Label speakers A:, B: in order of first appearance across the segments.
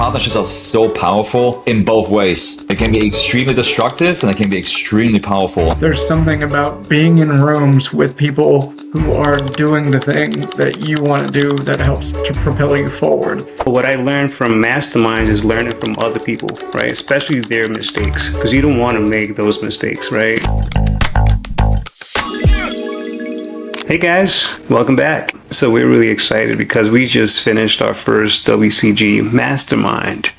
A: partnerships are so powerful in both ways. It can be extremely destructive and it can be extremely powerful.
B: There's something about being in rooms with people who are doing the thing that you want to do that helps to propel you forward.
C: What I learned from masterminds is learning from other people, right? Especially their mistakes, because you don't want to make those mistakes, right? Hey guys, welcome back. So we're really excited because we just finished our first WCG Mastermind.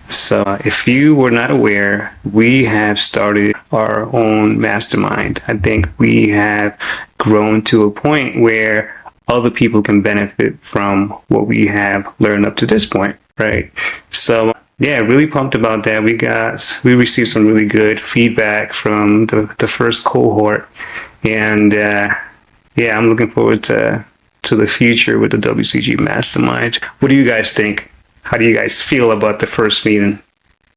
C: So if you were not aware, we have started our own mastermind. I think we have grown to a point where other people can benefit from what we have learned up to this point, right? So yeah, really pumped about that. We received some really good feedback from the first cohort, and yeah, I'm looking forward to the future with the WCG Mastermind. What do you guys think? How do you guys feel about the first meeting?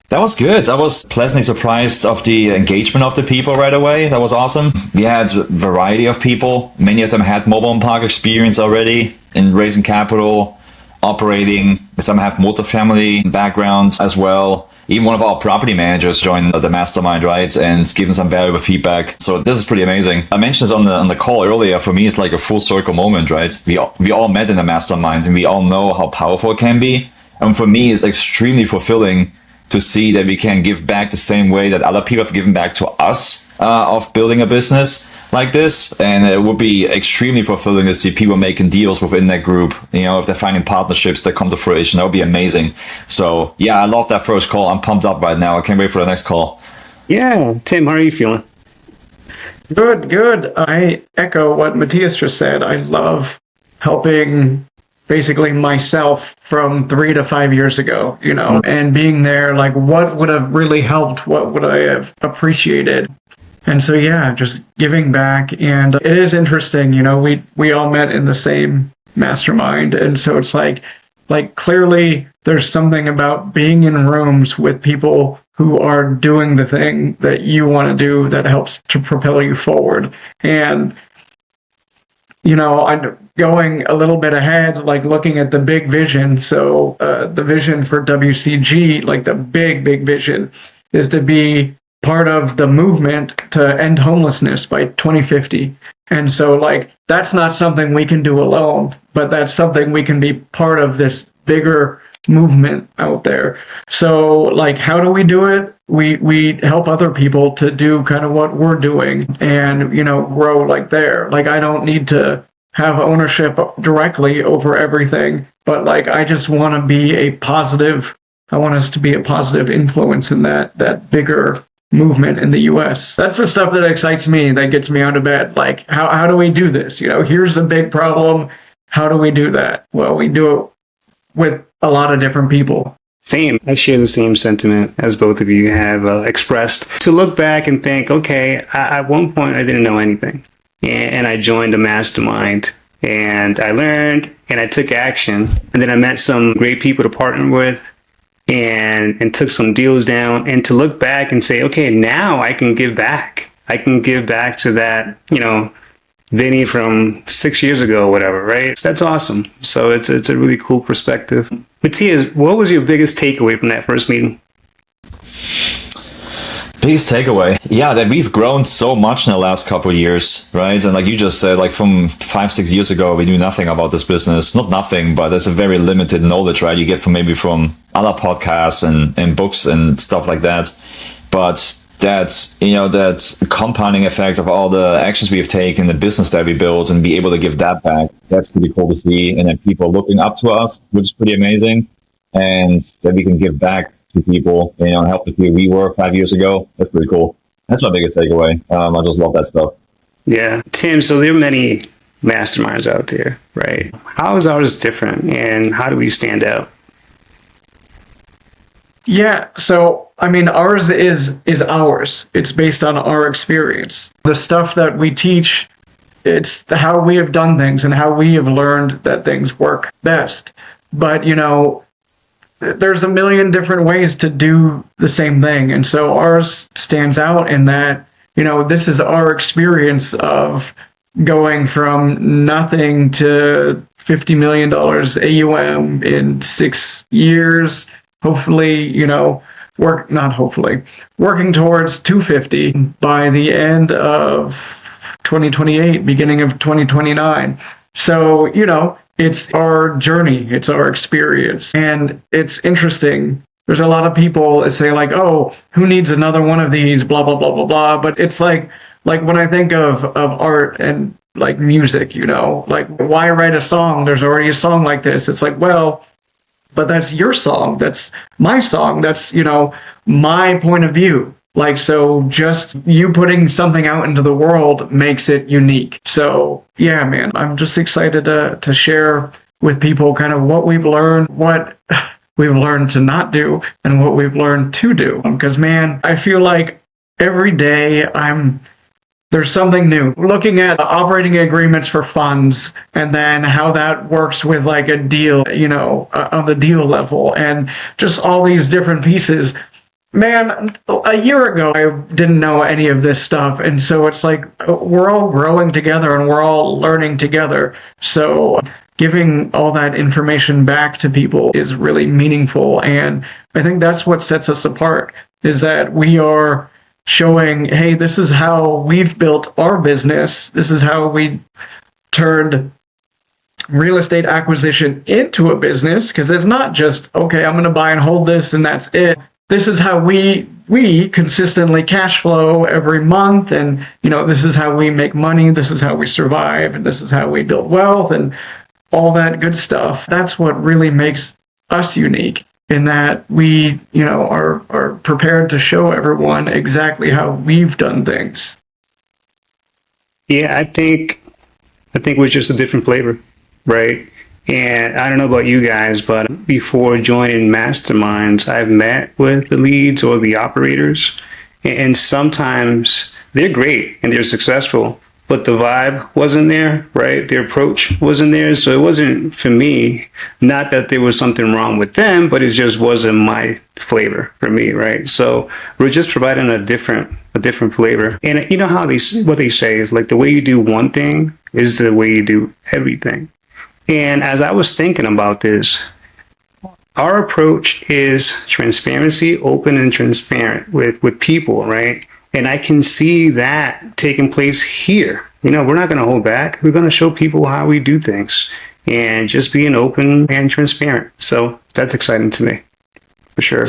A: That was good. I was pleasantly surprised of the engagement of the people right away. That was awesome. We had a variety of people. Many of them had mobile home park experience already in raising capital, operating. Some have multifamily backgrounds as well. Even one of our property managers joined the mastermind, right, and given some valuable feedback. So this is pretty amazing. I mentioned this on the call earlier. For me, it's like a full circle moment, right? We all met in the mastermind, and we all know how powerful it can be. And for me, it's extremely fulfilling to see that we can give back the same way that other people have given back to us of building a business like this. And it would be extremely fulfilling to see people making deals within that group. You know, if they're finding partnerships that come to fruition, that would be amazing. So yeah, I love that first call. I'm pumped up right now. I can't wait for the next call.
C: Yeah, Tim, how are you feeling?
B: Good. I echo what Matthias just said. I love helping basically myself from 3 to 5 years ago, you know, and being there, like what would have really helped? What would I have appreciated? And so, yeah, just giving back. And it is interesting, you know, we all met in the same mastermind. And so it's like clearly there's something about being in rooms with people who are doing the thing that you want to do that helps to propel you forward. And, you know, I'm going a little bit ahead, like looking at the big vision. So the vision for WCG, like the big vision, is to be part of the movement to end homelessness by 2050. And so like that's not something we can do alone, but that's something we can be part of this bigger movement out there. So like how do we do it? We help other people to do kind of what we're doing and, you know, grow like there. Like I don't need to have ownership directly over everything, but like I just want to be I want us to be a positive influence in that bigger movement in the US. That's the stuff that excites me, that gets me out of bed. Like, how do we do this? You know, here's a big problem. How do we do that? Well, we do it with a lot of different people.
C: Same. I share the same sentiment as both of you have expressed. To look back and think, okay, at one point I didn't know anything. And I joined a mastermind. And I learned and I took action. And then I met some great people to partner with. And took some deals down, and to look back and say, okay, now I can give back. I can give back to that, you know, Vinny from 6 years ago or whatever, right? So that's awesome. So it's a really cool perspective. Matthias, what was your biggest takeaway from that first meeting?
A: Biggest takeaway, yeah, that we've grown so much in the last couple of years, right? And like you just said, like from 5-6 years ago, we knew nothing about this business. Not nothing, but that's a very limited knowledge, right? You get from other podcasts and books and stuff like that. But that's, you know, that compounding effect of all the actions we've taken, the business that we built, and be able to give that back, that's pretty cool to see. And then people looking up to us, which is pretty amazing. And that we can give back to people, you know, help the people we were 5 years ago. That's pretty cool. That's my biggest takeaway. I just love that stuff.
C: Yeah. Tim, so there are many masterminds out there, right? How is ours different and how do we stand out?
B: Yeah, so I mean ours is ours. It's based on our experience. The stuff that we teach, it's how we have done things and how we have learned that things work best. But, you know, there's a million different ways to do the same thing. And so ours stands out in that, you know, this is our experience of going from nothing to $50 million AUM in 6 years, hopefully, working towards 250 by the end of 2028, beginning of 2029. So, it's our journey, it's our experience. And it's interesting. There's a lot of people that say like, oh, who needs another one of these, blah, blah, blah, blah, blah. But it's like when I think of art and like music, like why write a song? There's already a song like this. It's like, well, but that's your song. That's my song. That's, my point of view. Like, so just you putting something out into the world makes it unique. So yeah, man, I'm just excited to share with people kind of what we've learned, what we've learned to not do, and what we've learned to do. Because man, I feel like every day there's something new. Looking at operating agreements for funds and then how that works with like a deal, on the deal level, and just all these different pieces. Man, a year ago, I didn't know any of this stuff. And so it's like we're all growing together and we're all learning together. So giving all that information back to people is really meaningful. And I think that's what sets us apart, is that we are showing, hey, this is how we've built our business. This is how we turned real estate acquisition into a business, because it's not just, okay, I'm going to buy and hold this and that's it. This is how we consistently cash flow every month, and this is how we make money, this is how we survive, and this is how we build wealth and all that good stuff. That's what really makes us unique, in that we, are prepared to show everyone exactly how we've done things.
C: Yeah, I think we're just a different flavor, right? And I don't know about you guys, but before joining Masterminds, I've met with the leads or the operators, and sometimes they're great and they're successful, but the vibe wasn't there, right? Their approach wasn't there. So it wasn't for me. Not that there was something wrong with them, but it just wasn't my flavor for me, right? So we're just providing a different flavor. And you know how what they say is like the way you do one thing is the way you do everything. And as I was thinking about this, our approach is transparency, open and transparent with people, right? And I can see that taking place here. We're not going to hold back. We're going to show people how we do things and just being open and transparent. So that's exciting to me, for sure.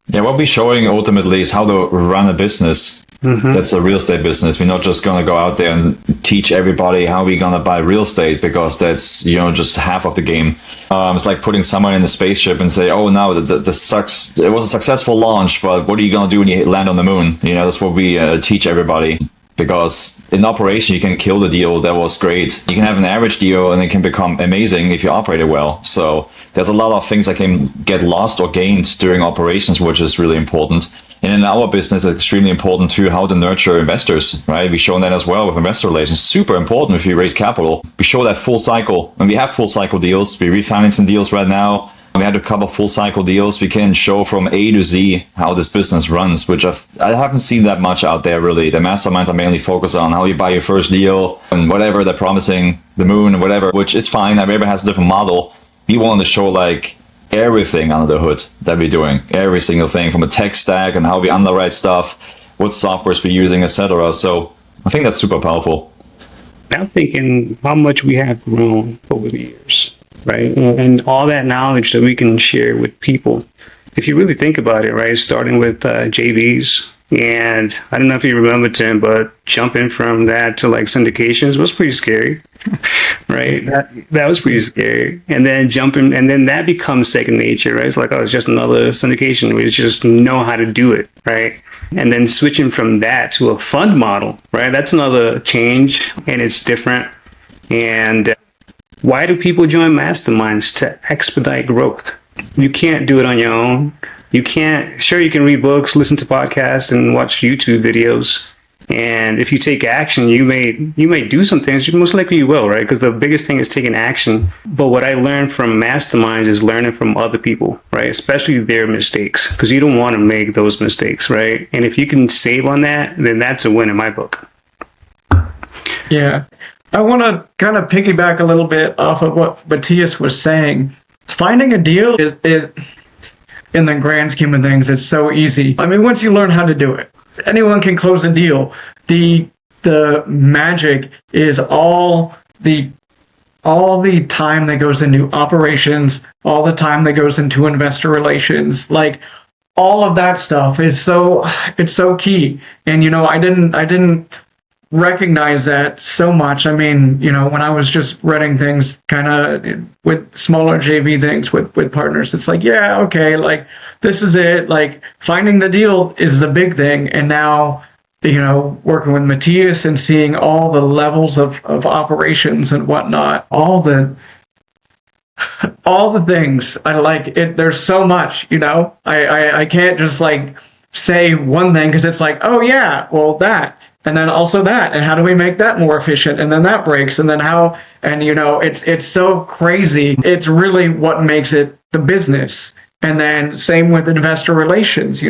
A: Yeah, what we're showing ultimately is how to run a business. That's a real estate business. We're not just going to go out there and teach everybody how we're going to buy real estate, because that's, just half of the game. It's like putting someone in a spaceship and say, oh, no, this sucks. It was a successful launch, but what are you going to do when you land on the moon? That's what we teach everybody. Because in operation, you can kill the deal. That was great. You can have an average deal and it can become amazing if you operate it well. So there's a lot of things that can get lost or gained during operations, which is really important. And in our business, it's extremely important too, how to nurture investors, right? We've shown that as well with investor relations. Super important if you raise capital. We show that full cycle, and we have full cycle deals. We're refinancing deals right now. We had a couple full cycle deals. We can show from A to Z how this business runs, which I haven't seen that much out there really. The masterminds are mainly focused on how you buy your first deal and whatever they're promising, the moon or whatever, which it's fine. Everybody has a different model. We want to show like everything under the hood that we're doing, every single thing from a tech stack and how we underwrite stuff, what softwares we're using, etc. So I think that's super powerful.
C: I'm thinking how much we have grown over the years, right? And all that knowledge that we can share with people. If you really think about it, right, starting with JVs, and I don't know if you remember, Tim, but jumping from that to like syndications was pretty scary, right? That was pretty scary. And then and then that becomes second nature, right? It's like, oh, it's just another syndication. We just know how to do it, right? And then switching from that to a fund model, right? That's another change, and it's different. And why do people join masterminds? To expedite growth. You can't do it on your own. You can't, sure, you can read books, listen to podcasts, and watch YouTube videos. And if you take action, you may do some things. Most likely you will, right? Because the biggest thing is taking action. But what I learned from masterminds is learning from other people, right? Especially their mistakes, because you don't want to make those mistakes, right? And if you can save on that, then that's a win in my book.
B: Yeah. I want to kind of piggyback a little bit off of what Matthias was saying. Finding a deal is in the grand scheme of things, it's so easy. I mean, once you learn how to do it, anyone can close a deal. The magic is all the time that goes into operations, all the time that goes into investor relations, like all of that stuff is it's so key. And I didn't recognize that so much. I mean, when I was just running things kind of with smaller JV things with partners, it's like, yeah, okay, like this is it. Like finding the deal is the big thing. And now, working with Matthias and seeing all the levels of operations and whatnot, all the things I like it. There's so much, I can't just like say one thing because it's like, oh yeah, well that, and then also that, and how do we make that more efficient, and then that breaks, and then how, and it's so crazy. It's really what makes it the business. And then same with investor relations,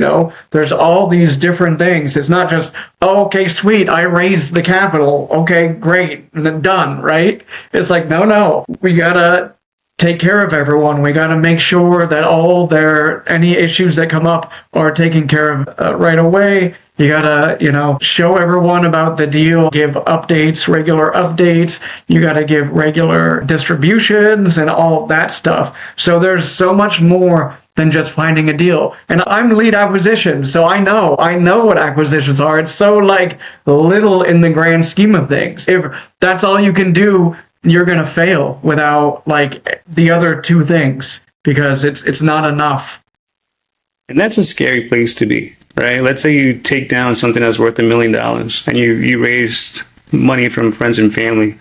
B: there's all these different things. It's not just, oh, okay, sweet, I raised the capital, okay, great, and then done, right? It's like, no, we gotta take care of everyone. We got to make sure that any issues that come up are taken care of right away. You got to, show everyone about the deal, give updates, regular updates. You got to give regular distributions and all that stuff. So there's so much more than just finding a deal. And I'm lead acquisition, so I know what acquisitions are. It's so like little in the grand scheme of things. If that's all you can do, you're going to fail without like the other two things, because it's not enough.
C: And that's a scary place to be, right? Let's say you take down something that's worth $1 million and you raised money from friends and family.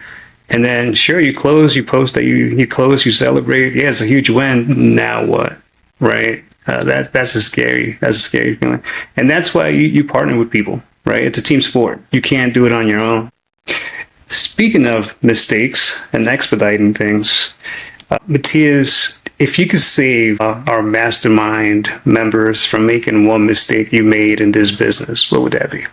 C: And then sure, you close, you post that you close, you celebrate. Yeah, it's a huge win. Now what? Right? That's a scary feeling. And that's why you partner with people, right? It's a team sport. You can't do it on your own. Speaking of mistakes and expediting things, Matthias, if you could save our mastermind members from making one mistake you made in this business, what would that be?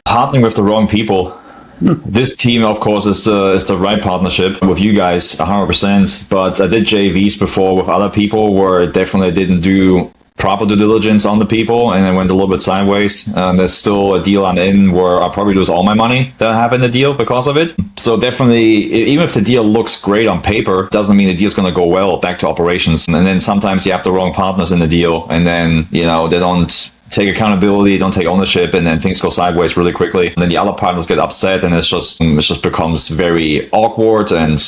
A: Partnering with the wrong people. This team, of course, is the right partnership with you guys, 100%. But I did JVs before with other people where I definitely didn't do proper due diligence on the people, and I went a little bit sideways. There's still a deal I'm in where I'll probably lose all my money that I have in the deal because of it. So definitely, even if the deal looks great on paper, doesn't mean the deal's going to go well back to operations. And then sometimes you have the wrong partners in the deal, and then, they don't take accountability, don't take ownership, and then things go sideways really quickly. And then the other partners get upset, and it just becomes very awkward, and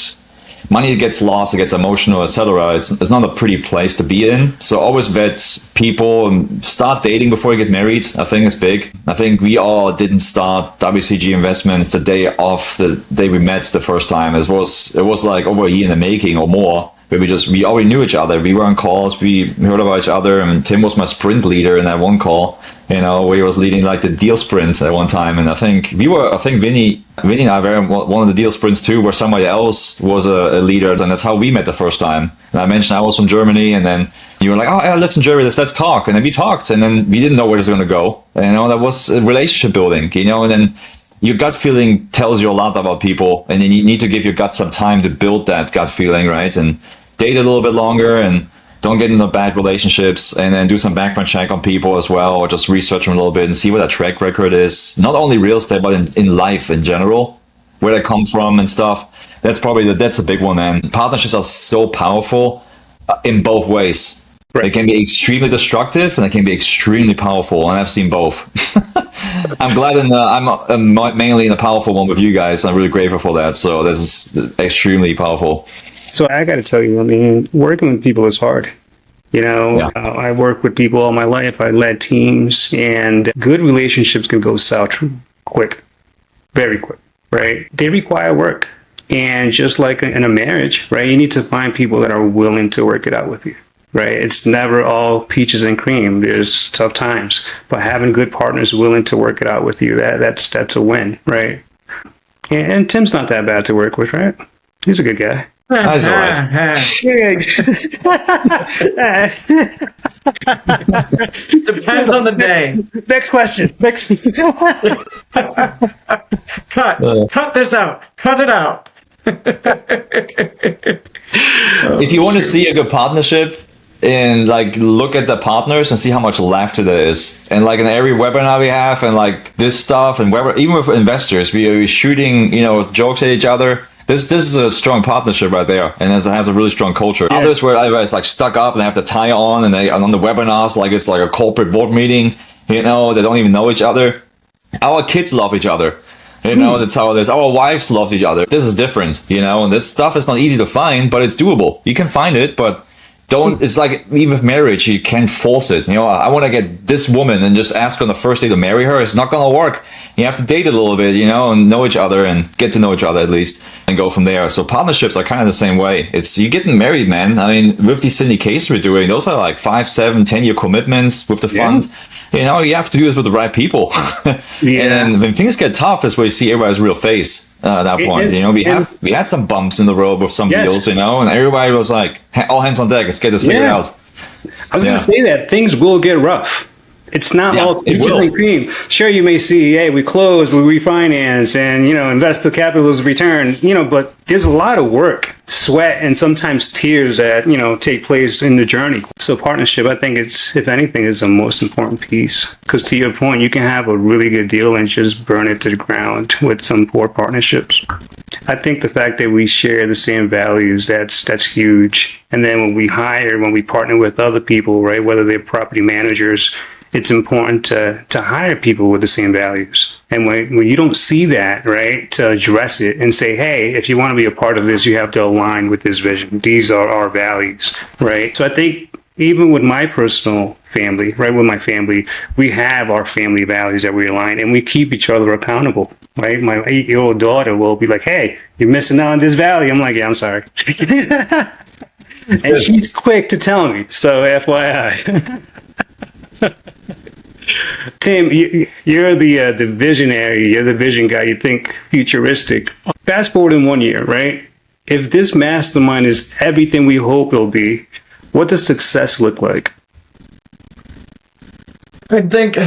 A: money gets lost, it gets emotional, etc. It's not a pretty place to be in. So always vet people and start dating before you get married. I think it's big. I think we all didn't start WCG Investments the day we met the first time. It was like over a year in the making or more. Where we already knew each other. We were on calls, we heard about each other, and Tim was my sprint leader in that one call, where he was leading like the deal sprint at one time. And I think Vinny and I were one of the deal sprints too, where somebody else was a leader, and that's how we met the first time. And I mentioned I was from Germany, and then you were like, oh, I lived in Germany, let's talk. And then we talked, and then we didn't know where this was going to go. That was a relationship building, and then your gut feeling tells you a lot about people, and then you need to give your gut some time to build that gut feeling, right? And date a little bit longer, and don't get into bad relationships, and then do some background check on people as well, or just research them a little bit and see what their track record is. Not only real estate, but in life in general, where they come from and stuff. That's a big one, man. Partnerships are so powerful in both ways. Right. They can be extremely destructive, and they can be extremely powerful, and I've seen both. I'm glad I'm mainly in the powerful one with you guys. I'm really grateful for that. So this is extremely powerful.
C: So I got to tell you, working with people is hard. I work with people all my life. I led teams, and good relationships can go south quick, very quick, right? They require work. And just like in a marriage, right, you need to find people that are willing to work it out with you. Right? It's never all peaches and cream. There's tough times, but having good partners willing to work it out with you, that's a win, right? And Tim's not that bad to work with, right? He's a good guy.
A: That's all right.
B: Depends on the day.
C: Next question.
B: Cut this out. Cut it out.
A: If you want to see a good partnership, and like look at the partners and see how much laughter there is. And like in every webinar we have, and like this stuff, and even with investors, we're shooting, jokes at each other. This is a strong partnership right there, and it has a really strong culture.
C: Yeah.
A: Others where everybody's like stuck up and they have the tie on, and they on the webinars like it's like a corporate board meeting. They don't even know each other. Our kids love each other. That's how it is. Our wives love each other. This is different, and this stuff is not easy to find, but it's doable. You can find it, but it's like even with marriage, you can't force it. I want to get this woman and just ask on the first day to marry her. It's not going to work. You have to date a little bit, and know each other and get to know each other at least and go from there. So partnerships are kind of the same way. It's you getting married, man. I mean, with these syndications we're doing, those are like 5, 7, 10-year commitments with the fund. You have to do this with the right people. And then when things get tough, that's where you see everybody's real face. At that point, we had some bumps in the road with some deals, and everybody was like, all hands on deck, let's get this figured out.
C: I was going to say that things will get rough. It's not all peaches and cream. Sure, you may see, hey, we close, we refinance, and investor capital is returned. But there's a lot of work, sweat, and sometimes tears that take place in the journey. So partnership, I think if anything, is the most important piece. Because to your point, you can have a really good deal and just burn it to the ground with some poor partnerships. I think the fact that we share the same values, that's huge. And then when we partner with other people, right, whether they're property managers, it's important to hire people with the same values. And when you don't see that, right, to address it and say, hey, if you want to be a part of this, you have to align with this vision. These are our values, right? So I think even with my personal family, right, with my family, we have our family values that we align, and we keep each other accountable, right? My 8-year-old daughter will be like, hey, you're missing out on this value. I'm like, yeah, I'm sorry. And she's quick to tell me, so FYI. Tim, you're the visionary, you're the vision guy, you think futuristic. Fast forward in 1 year, right? If this mastermind is everything we hope it'll be, what does success look like?
B: I think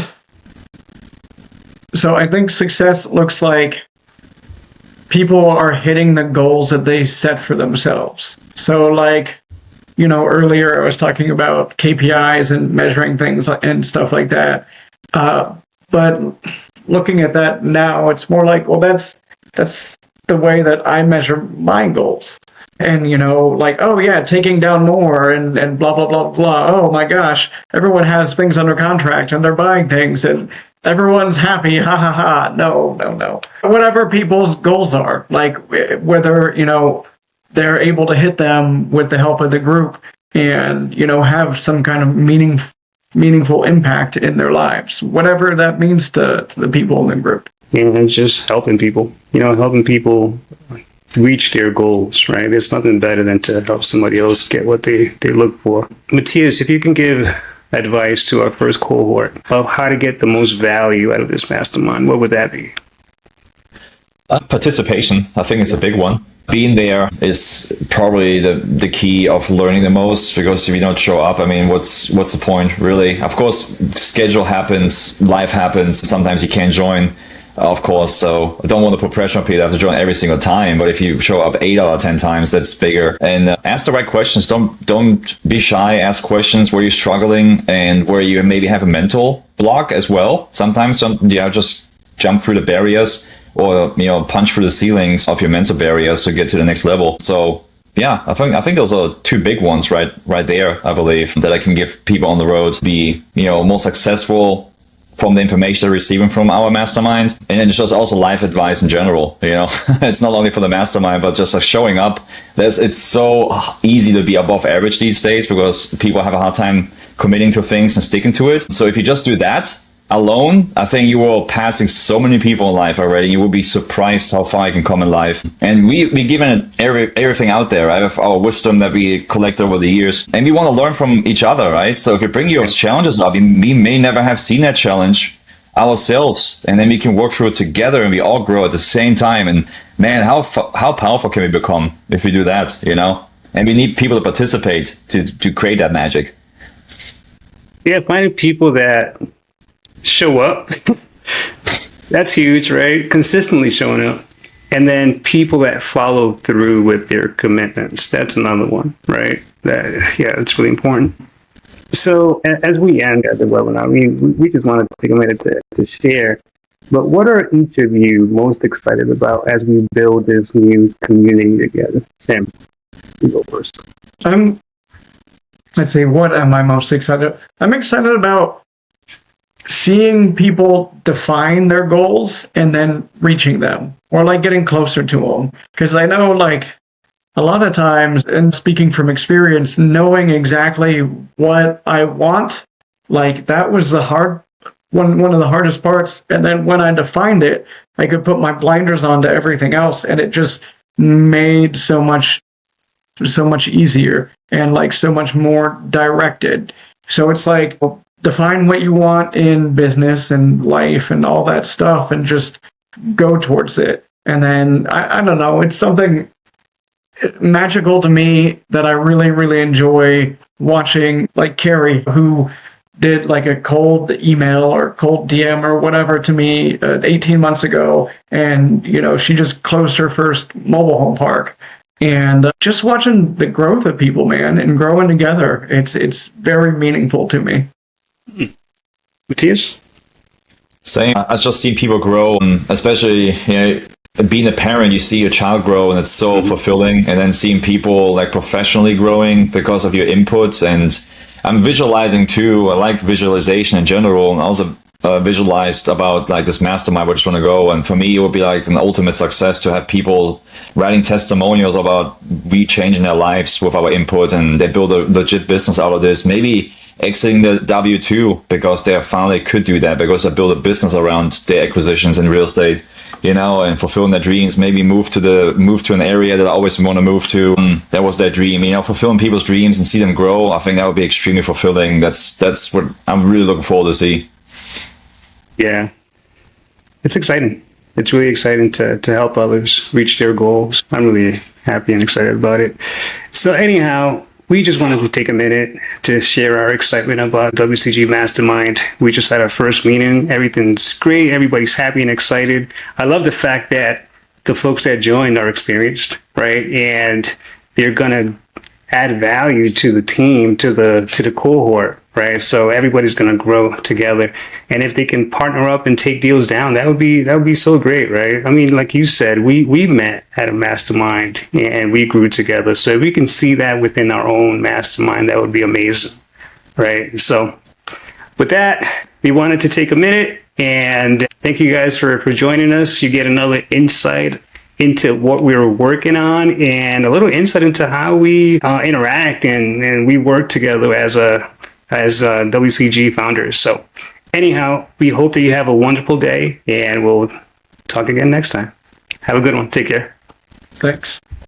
B: success looks like people are hitting the goals that they set for themselves. So like, earlier I was talking about KPIs and measuring things and stuff like that. But looking at that now, it's more like, well, that's the way that I measure my goals. And, like, oh yeah, taking down more and blah, blah, blah, blah. Oh my gosh, everyone has things under contract and they're buying things and everyone's happy. Ha ha ha. No. Whatever people's goals are, like whether, they're able to hit them with the help of the group and, have some kind of meaningful impact in their lives, whatever that means to the people in the group.
C: And just helping people, helping people reach their goals, right? There's nothing better than to help somebody else get what they look for. Matthias, if you can give advice to our first cohort of how to get the most value out of this mastermind, what would that be?
A: Participation, I think, is a big one. Being there is probably the key of learning the most, because if you don't show up, I mean, what's the point, really? Of course, schedule happens, life happens. Sometimes you can't join, of course. So I don't want to put pressure on people to have to join every single time. But if you show up 8 out of 10 times, that's bigger. And ask the right questions. Don't be shy. Ask questions where you're struggling and where you maybe have a mental block as well. Sometimes just jump through the barriers, or punch through the ceilings of your mental barriers to get to the next level. So yeah, I think those are 2 big ones right there, I believe, that I can give people on the road to be more successful from the information they're receiving from our mastermind. And then it's just also life advice in general. It's not only for the mastermind, but just like showing up. It's so easy to be above average these days because people have a hard time committing to things and sticking to it. So if you just do that alone, I think you are passing so many people in life already. You will be surprised how far you can come in life. And we given everything out there, right? Of our wisdom that we collect over the years. And we want to learn from each other, right? So if you bring your challenges up, we may never have seen that challenge ourselves. And then we can work through it together and we all grow at the same time. And man, how powerful can we become if we do that, And we need people to participate to create that magic.
C: Yeah, finding people that show up. That's huge, right? Consistently showing up. And then people that follow through with their commitments. That's another one, right? It's really important. So as we end the webinar, we just wanted to take a minute to share. But what are each of you most excited about as we build this new community together? Sam, you go first.
B: Let's see, what am I most excited? I'm excited about seeing people define their goals and then reaching them, or like getting closer to them. Because I know, like, a lot of times, and speaking from experience, knowing exactly what I want, like, that was the one of the hardest parts. And then when I defined it, I could put my blinders on to everything else, and it just made so much easier and like so much more directed. So it's like, define what you want in business and life and all that stuff, and just go towards it. And then I don't know, it's something magical to me that I really, really enjoy watching, like Carrie, who did like a cold email or cold DM or whatever to me 18 months ago. And, she just closed her first mobile home park. And just watching the growth of people, man, and growing together, it's very meaningful to me.
C: Matthias?
A: Same. I just see people grow, especially, being a parent, you see your child grow, and it's so fulfilling. And then seeing people like professionally growing because of your inputs. And I'm visualizing too. I like visualization in general, and also visualized about like this mastermind where I just want to go. And for me, it would be like an ultimate success to have people writing testimonials about changing their lives with our input, and they build a legit business out of this. Maybe exiting the W-2 because they finally could do that, because they build a business around their acquisitions in real estate, and fulfilling their dreams. Maybe move to an area that I always want to move to. That was their dream, fulfilling people's dreams and see them grow. I think that would be extremely fulfilling. That's what I'm really looking forward to see.
C: Yeah, it's exciting. It's really exciting to help others reach their goals. I'm really happy and excited about it. So anyhow, we just wanted to take a minute to share our excitement about WCG Mastermind. We just had our first meeting. Everything's great. Everybody's happy and excited. I love the fact that the folks that joined are experienced, right? And they're going to add value to the team, to the cohort, right? So everybody's going to grow together. And if they can partner up and take deals down, that would be so great, right? I mean, like you said, we met at a mastermind and we grew together. So if we can see that within our own mastermind, that would be amazing, right? So with that, we wanted to take a minute and thank you guys for joining us. You get another insight into what we were working on and a little insight into how we interact and we work together as WCG founders. So anyhow, we hope that you have a wonderful day and we'll talk again next time. Have a good one. Take care.
B: Thanks.